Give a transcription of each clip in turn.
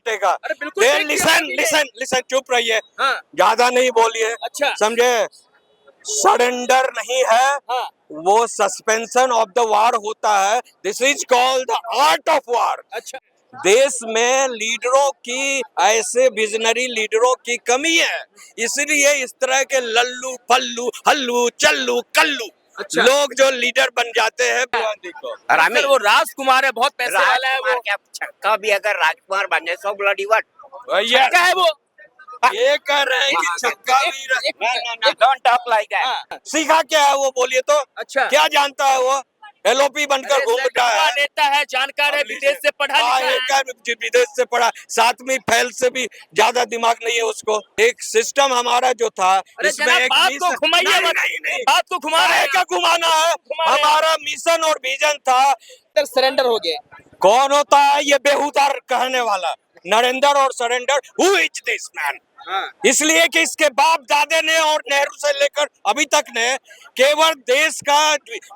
टेका। अरे बिल्कुल लिसन लिसन लिसन, चुप रहिए, हाँ ज्यादा नहीं बोलिए, अच्छा समझे। सरेंडर नहीं है, हाँ वो सस्पेंशन ऑफ द वार होता है। This is called the art of war. अच्छा देश में लीडरों की, ऐसे विजनरी लीडरों की कमी है, इसलिए इस तरह के लल्लू पल्लू हल्लू चल्लू कल्लू अच्छा लोग जो लीडर बन जाते हैं गांधी को। सर वो राजकुमार है, बहुत पैसे वाला है वो। राजकुमार क्या छक्का भी अगर राजकुमार बन जाए सो ब्लडी वर्ड। भैया छक्का है वो। ये कह रहे हैं कि छक्का भी डोंट टॉक लाइक दैट। हाँ, सीखा क्या है वो, बोलिए तो। अच्छा क्या जानता है वो, एलओपी बनकर अरे घूम रहा युवा है। नेता है, जानकार है, विदेश से पढ़ा लिखा है। विदेश से पढ़ा, 7वीं फेल से भी ज्यादा दिमाग नहीं है उसको। एक सिस्टम हमारा जो था, अरे इसमें जनाब एक बात को घुमाइए मत, बात को घुमा रहे काहे का घुमाना है। घुमा रहे हैं। हमारा मिशन और विजन था। हैं सरेंडर हो गए। कौन होता है ये बेहुदार कहने वाला, नरेंद्र और surrender, who is this man. इसलिए कि इसके बाप दादे ने और नेहरू से लेकर अभी तक ने केवल देश का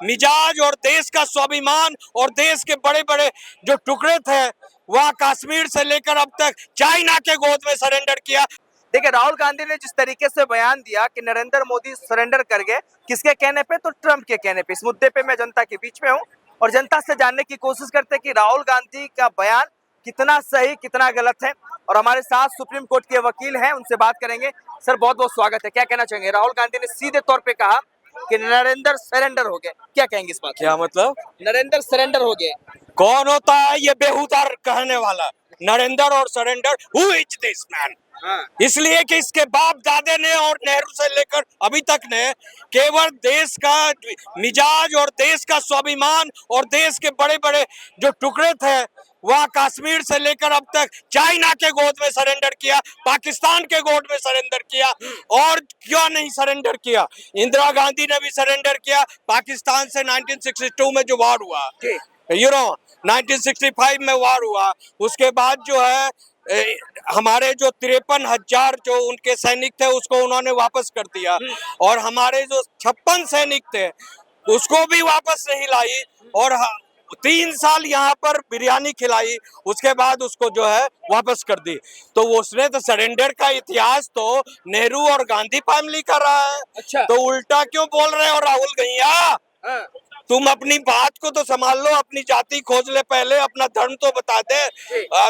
मिजाज और देश का स्वाभिमान और देश के बड़े बड़े जो टुकड़े थे वह कश्मीर से लेकर अब तक चाइना के गोद में सरेंडर किया। देखिए राहुल गांधी ने जिस तरीके से बयान दिया कि नरेंद्र मोदी सरेंडर कर गए, किसके कहने पे, तो ट्रंप के कहने पे। इस मुद्दे पे मैं जनता के बीच में हूँ और जनता से जानने की कोशिश करते हैं कि राहुल गांधी का बयान कितना सही कितना गलत है। और हमारे साथ सुप्रीम कोर्ट के वकील हैं, उनसे बात करेंगे। सर बहुत बहुत स्वागत है, क्या कहना चाहेंगे। राहुल गांधी ने सीधे तौर पे कहा कि नरेंद्र सरेंडर हो गए, क्या कहेंगे इस बात। क्या मतलब, नरेंद्र सरेंडर हो गए। कौन होता है ये बेहुदार कहने वाला, नरेंद्र और surrender, who is this man. इसलिए कि इसके बाप दादे ने और नेहरू से लेकर अभी तक ने केवल देश का मिजाज और देश का स्वाभिमान और देश के बड़े बड़े जो टुकड़े थे वह कश्मीर से लेकर अब तक चाइना के गोद में सरेंडर किया, पाकिस्तान के गोद में सरेंडर किया। और क्यों नहीं सरेंडर किया, इंदिरा गांधी ने भी सरेंडर किया पाकिस्तान से 1962 में जो वार हुआ, 1965 में वार हुआ। उसके बाद जो है हमारे जो 53,000 जो उनके सैनिक थे उसको उन्होंने वापस कर दिया, और हमारे जो 56 सैनिक थे उसको भी वापस नहीं लाई, और 3 साल यहाँ पर बिरयानी खिलाई, उसके बाद उसको जो है वापस कर दी। तो उसने तो सरेंडर का इतिहास तो नेहरू और गांधी फैमिली कर रहा है। अच्छा तो उल्टा क्यों बोल रहे हो राहुल गैया। तुम अपनी बात को तो संभाल लो, अपनी जाति खोज ले पहले, अपना धर्म तो बता दे।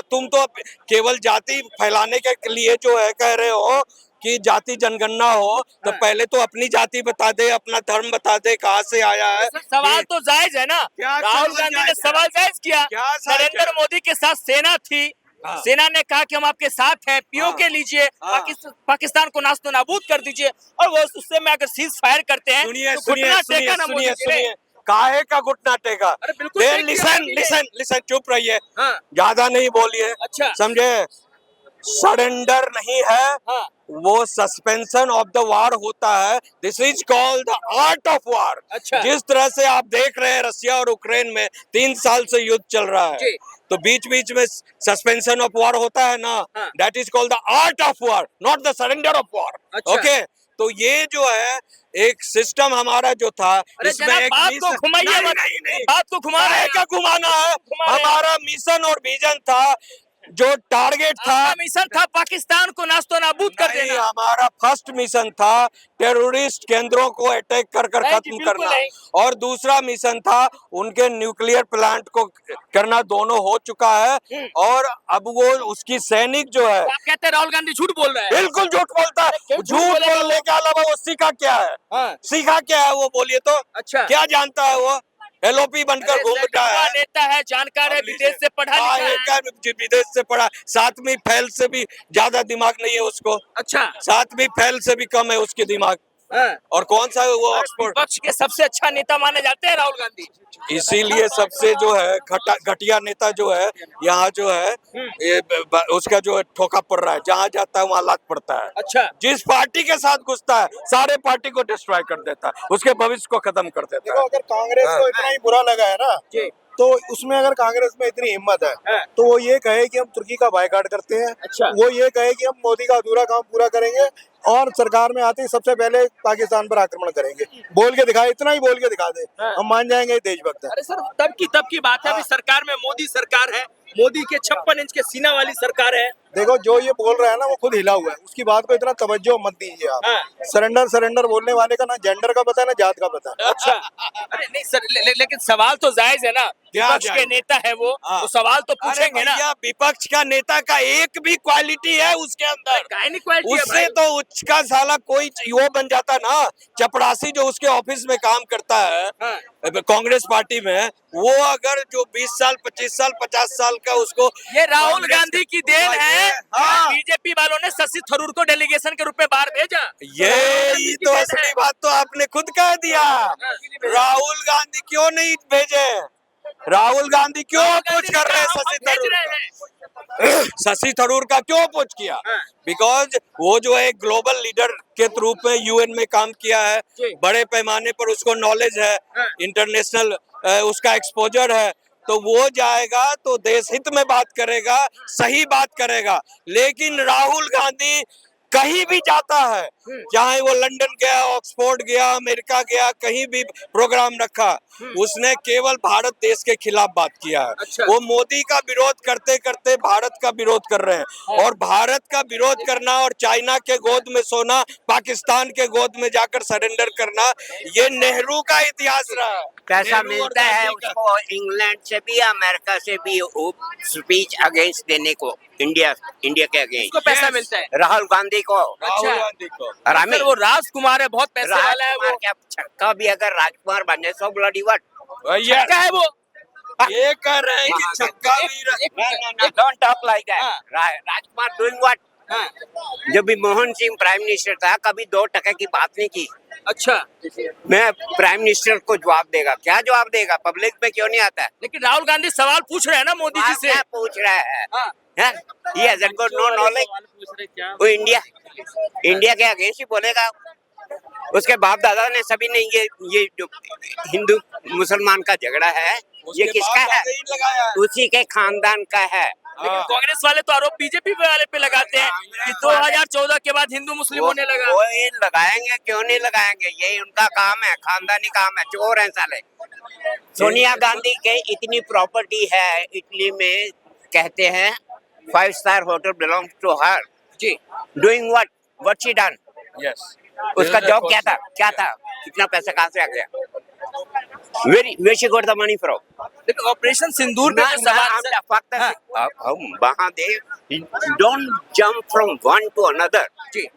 तुम तो केवल जाति फैलाने के लिए जो है कह रहे हो कि जाति जनगणना हो, तो पहले तो अपनी जाति बता दे, अपना धर्म बता दे, कहाँ से आया है। सवाल तो जायज है ना, राहुल गांधी ने सवाल जायज किया। नरेंद्र मोदी के साथ सेना थी, सेना ने कहा कि हम आपके साथ हैं, पीओके लीजिए, पाकिस्तान को नास्तो नाबूद कर दीजिए, और वो उससे में अगर सीज फायर करते हैं तो घुटना टेका ना मोदी जी ने। काहे का घुटना टेका। अरे बिल्कुल लिसन लिसन लिसन, चुप रहिए, ज्यादा नहीं बोलिए, अच्छा समझे। सरेंडर नहीं है, वो सस्पेंशन ऑफ द वार होता है। This is called the art of war. अच्छा जिस तरह से आप देख रहे हैं रसिया और यूक्रेन में 3 साल से युद्ध चल रहा है, तो बीच बीच में सस्पेंशन ऑफ वार होता है ना, that is called the art of war, not the surrender of war. Okay, तो ये जो है एक सिस्टम हमारा जो था, इसमें एक बात को घुमाइए मत, बात को घुमा रहे हैं। घुमाना है। हमारा मिशन और विजन था, जो टारगेट था, मिशन था पाकिस्तान को नास्तो नाबूद कर देना। हमारा फर्स्ट मिशन था टेररिस्ट केंद्रों को अटैक कर खत्म करना, और दूसरा मिशन था उनके न्यूक्लियर प्लांट को करना। दोनों हो चुका है, और अब वो उसकी सैनिक जो है, आप कहते हैं राहुल गांधी झूठ बोल रहे हैं। बिल्कुल झूठ बोलता है। झूठ बोलने के अलावा वो सीखा क्या है, सीखा क्या है वो, बोलिए तो। अच्छा क्या जानता है वो, एलओपी बनकर घूम रहा है। नेता है, जानकार है, विदेश से पढ़ा लिखा है। विदेश से पढ़ा, 7वीं फेल से भी ज्यादा दिमाग नहीं है उसको। अच्छा 7वीं फेल से भी कम है उसके दिमाग। और कौन सा है वो, ऑक्सफोर्ड। पक्ष के सबसे अच्छा नेता माने जाते हैं राहुल गांधी, इसीलिए सबसे जो है घटिया नेता जो है यहाँ जो है, ये उसका जो है ठोका पड़ रहा है, जहाँ जाता है वहाँ लात पड़ता है। अच्छा जिस पार्टी के साथ घुसता है सारे पार्टी को डिस्ट्रॉय कर देता है, उसके भविष्य को खत्म कर देता है। अगर कांग्रेस को इतना ही बुरा लगा है ना, तो उसमें अगर कांग्रेस में इतनी हिम्मत है तो वो ये कहे कि हम तुर्की का बायकॉट करते हैं। अच्छा वो ये कहे कि हम मोदी का अधूरा काम पूरा करेंगे, और सरकार में आते ही सबसे पहले पाकिस्तान पर आक्रमण करेंगे। बोल के दिखाए, इतना ही बोल के दिखा दे, हम मान जाएंगे देशभक्त है। अरे सर तब की बात है, अभी सरकार में मोदी सरकार है, मोदी के 56 इंच के सीना वाली सरकार है। देखो जो ये बोल रहा है ना वो खुद हिला हुआ है, उसकी बात को इतना तवज्जो मत दीजिए आप। हाँ। सरेंडर सरेंडर बोलने वाले का ना जेंडर का पता है ना जात का पता है। अच्छा, अरे नहीं सर, लेकिन सवाल तो जायज है ना, क्या विपक्ष के जायज? नेता है वो, हाँ। तो सवाल तो अरे पूछेंगे ना। भैया, विपक्ष का नेता का एक भी क्वालिटी है उसके अंदर, काहे नहीं क्वालिटी है उससे भाई? तो उसका साला कोई वो बन जाता ना, चपरासी जो उसके ऑफिस में काम करता है हाँ। कांग्रेस पार्टी में, वो अगर जो 20 साल 25 साल 50 साल का उसको ये राहुल कांग्रेस- गांधी की देन है। हाँ। बीजेपी वालों ने शशि थरूर को डेलीगेशन के रूप में बाहर भेजा। ये तो असली बात तो आपने खुद कह दिया। राहुल गांधी क्यों नहीं भेजे? राहुल गांधी क्यों अपोज कर रहे हैं शशि थरूर का? शशि थरूर का क्यों अपोज किया? हाँ। बिकॉज वो जो है ग्लोबल लीडर के रूप में यूएन में काम किया है, जी। बड़े पैमाने पर उसको नॉलेज है, हाँ। इंटरनेशनल उसका एक्सपोजर है, तो वो जाएगा तो देश हित में बात करेगा, सही बात करेगा। लेकिन राहुल गांधी कहीं भी जाता है, चाहे वो लंदन गया, ऑक्सफोर्ड गया, अमेरिका गया, कहीं भी प्रोग्राम रखा, उसने केवल भारत देश के खिलाफ बात किया है। अच्छा। वो मोदी का विरोध करते करते भारत का विरोध कर रहे हैं, और भारत का विरोध करना और चाइना के गोद में सोना, पाकिस्तान के गोद में जाकर सरेंडर करना, ये नेहरू का इतिहास रहा है। पैसा नेहरू और मिलता है गांधी का। उसको इंग्लैंड से भी अमेरिका से भी स्पीच अगेंस्ट देने को, इंडिया के अगेंस्ट उसको पैसा मिलता है। राहुल गांधी को। राहुल अच्छा। गांधी को। हरामी। सर, वो राजकुमार है, बहुत पैसे वाला है राजकुमार वो। क्या छक्का भी अगर राजकुमार बन जाए सो ब्लडी व्हाट। भैया छक्का है वो। ये कह रहे हैं कि छक्का भी डोंट टॉक लाइक दैट। हाँ। राजकुमार डूइंग व्हाट? हाँ। जब भी मनमोहन सिंह प्राइम मिनिस्टर था कभी 2% की बात नहीं की। अच्छा, मैं प्राइम मिनिस्टर को जवाब देगा, क्या जवाब देगा? पब्लिक में क्यों नहीं आता है? लेकिन राहुल गांधी सवाल पूछ रहे हैं ना मोदी जी आप से। क्या पूछ रहा है? हाँ। He hasn't got no knowledge। वो इंडिया के अगेंस्ट ही बोलेगा। उसके बाप दादा ने सभी ने ये जो हिंदू मुसलमान का झगड़ा है ये किसका है? उसी के खानदान का है। लेकिन कांग्रेस वाले तो आरोप बीजेपी वाले पे लगाते हैं कि 2014 के बाद हिंदू मुस्लिम होने लगा। वो ये लगाएंगे, क्यों नहीं लगाएंगे? यही उनका काम है, खानदानी काम है, चोर हैं साले। सोनिया गांधी के इतनी प्रॉपर्टी है इटली में, कहते हैं 5 star hotel belongs to her. जी। Doing what she done? Yes. उसका जॉब क्या था? कितना पैसा कहाँ से आ गया? Where she got the money from? लेकिन ऑपरेशन सिंदूर पे जो सवाल don't jump from one to another. जी।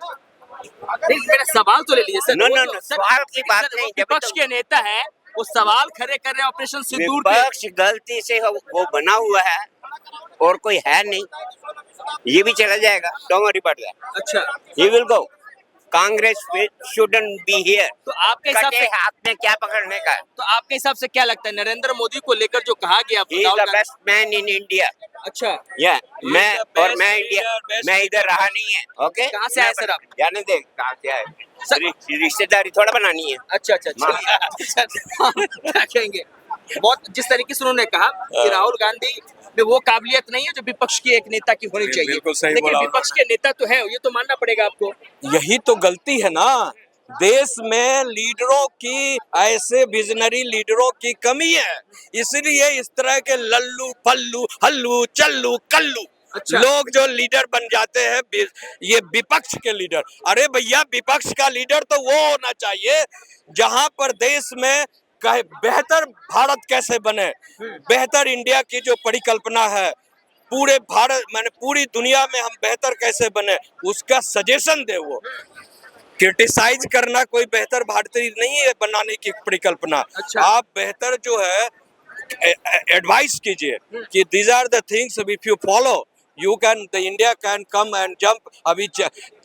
नहीं, मेरा सवाल तो ले लीजिए सर। No, वो no, तो- no, सर, सवाल की बात सर, नहीं, वो जब विपक्ष तक- के नेता है, वो सवाल खड़े कर रहे हैं ऑपरेशन सिंदूर पे। विपक्ष गलती से वो बना हुआ है और कोई है नहीं, ये भी चला जाएगा। Don't worry about that. अच्छा, He will go. Congress shouldn't be here. तो आपके हिसाब कटे से हाथ में क्या पकड़ने का है? तो आपके हिसाब से क्या लगता है नरेंद्र मोदी को लेकर जो कहा गया He is Rahul the Gandhi- best man in India. अच्छा, Yeah, He is मैं the और best मैं leader, इंडिया, best मैं इधर leader. रहा नहीं है। ओके, कहाँ से आए सर आप? जाने दे कहाँ से आए। सर- रिश्तेदारी थोड़ा बनानी है। अच्छा अच्छा अच्छा क्या कहेंगे? बहुत जिस तरीके से उन्होंने कहा कि राहुल गांधी में वो काबिलियत नहीं है जो विपक्ष की एक नेता की होनी चाहिए, बिल्कुल सही लेकिन बोला विपक्ष के नेता तो है, ये तो मानना पड़ेगा आपको। यही तो गलती है ना, देश में लीडरों की, ऐसे विजनरी लीडरों की कमी है, इसलिए इस तरह के लल्लू पल्लू हल्लू चल्लू कल्लू अच्छा। लोग जो लीडर बन जाते हैं, ये विपक्ष के लीडर। अरे भैया, विपक्ष का लीडर तो वो होना चाहिए जहां पर देश में बेहतर भारत कैसे बने, बेहतर इंडिया की जो परिकल्पना है, पूरे भारत माने पूरी दुनिया में हम बेहतर कैसे बने, उसका सजेशन दे। वो क्रिटिसाइज करना कोई बेहतर भारतीय नहीं है बनाने की परिकल्पना। अच्छा। आप बेहतर जो है एडवाइस कीजिए कि these are the things, if you follow you can, the India can come and jump. अभी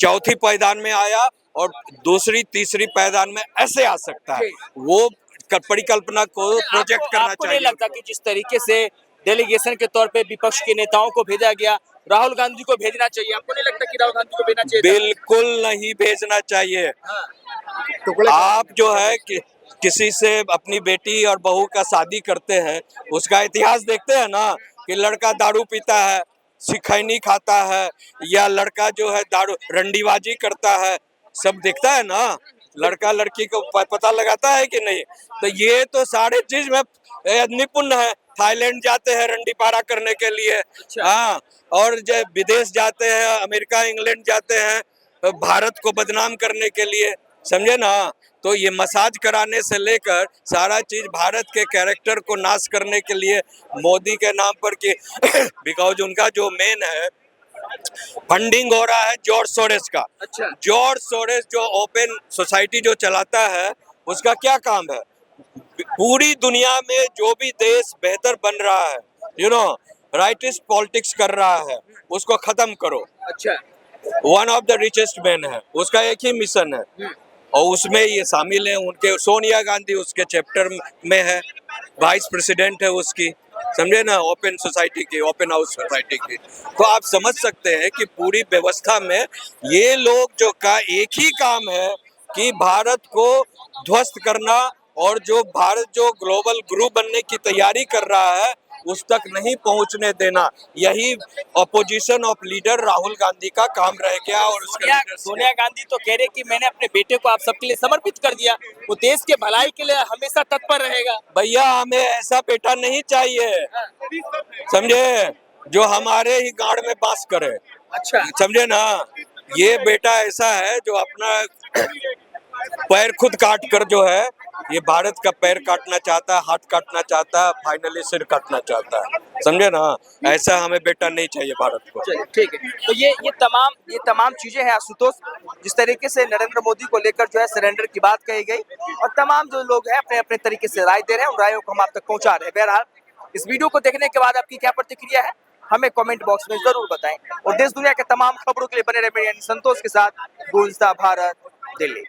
चौथी पायदान में आया और दूसरी तीसरी पायदान में ऐसे आ सकता है। वो परिकल्पना को प्रोजेक्ट करना आपको नहीं चाहिए। लगता कि जिस तरीके से डेलीगेशन के तौर पे विपक्ष के नेताओं को भेजा गया, राहुल गांधी को भेजना चाहिए? आपको नहीं लगता कि राहुल गांधी को भेजना चाहिए था? बिल्कुल नहीं भेजना चाहिए। हाँ। आप जो है कि किसी से अपनी बेटी और बहू का शादी करते हैं, उसका इतिहास देखते हैं ना, कि लड़का दारू पीता है, सिखैनी खाता है, या लड़का जो है दारू रंडीबाजी करता है, सब दिखता है ना। लड़का लड़की को पता लगाता है कि नहीं। तो ये तो सारे चीज में निपुण है। थाईलैंड जाते हैं रंडीपारा करने के लिए, हाँ, और जब विदेश जाते हैं, अमेरिका इंग्लैंड जाते हैं भारत को बदनाम करने के लिए, समझे ना। तो ये मसाज कराने से लेकर सारा चीज भारत के कैरेक्टर को नाश करने के लिए मोदी के नाम पर कि बिकॉज उनका जो मेन है फंडिंग हो रहा है जॉर्ज सोरेस का। अच्छा। जॉर्ज सोरेस जो ओपन सोसाइटी जो चलाता है उसका क्या काम है, पूरी दुनिया में जो भी देश बेहतर बन रहा है, यू नो, राइटिस्ट पॉलिटिक्स कर रहा है, उसको खत्म करो। अच्छा। One of the richest man है, उसका एक ही मिशन है और उसमें ये शामिल है। उनके सोनिया गांधी उसके चैप्टर में है, वाइस प्रेसिडेंट है उसकी, समझे ना, ओपन सोसाइटी की, ओपन हाउस सोसाइटी की। तो आप समझ सकते हैं कि पूरी व्यवस्था में ये लोग जो का एक ही काम है कि भारत को ध्वस्त करना, और जो भारत जो ग्लोबल गुरु बनने की तैयारी कर रहा है उस तक नहीं पहुंचने देना। यही opposition of leader Rahul Gandhi का काम रह गया। और सोनिया गांधी तो कह रहे कि मैंने अपने बेटे को आप सबके लिए समर्पित कर दिया, वो देश के भलाई के लिए हमेशा तत्पर रहेगा। भैया हमें ऐसा बेटा नहीं चाहिए, समझे, जो हमारे ही गाड़ में बास करे। अच्छा। समझे ना, ये बेटा ऐसा है जो अपना पैर खुद काट कर जो है ये भारत का पैर काटना चाहता है, हाथ काटना चाहता है, फाइनली सिर काटना चाहता है, समझे ना। ऐसा हमें बेटा नहीं चाहिए भारत को। चलिए ठीक है। तो ये तमाम चीजें हैं आशुतोष, जिस तरीके से नरेंद्र मोदी को लेकर जो है सरेंडर की बात कही गई, और तमाम जो लोग हैं अपने अपने तरीके से राय दे रहे हैं, उन रायों को हम आप तक पहुंचा रहे हैं। बहरहाल इस वीडियो को देखने के बाद आपकी क्या प्रतिक्रिया है हमें कमेंट बॉक्स में जरूर बताएं, और देश दुनिया के तमाम खबरों के लिए बने रहे। मेरे संतोष के साथ गूंजता भारत, दिल्ली।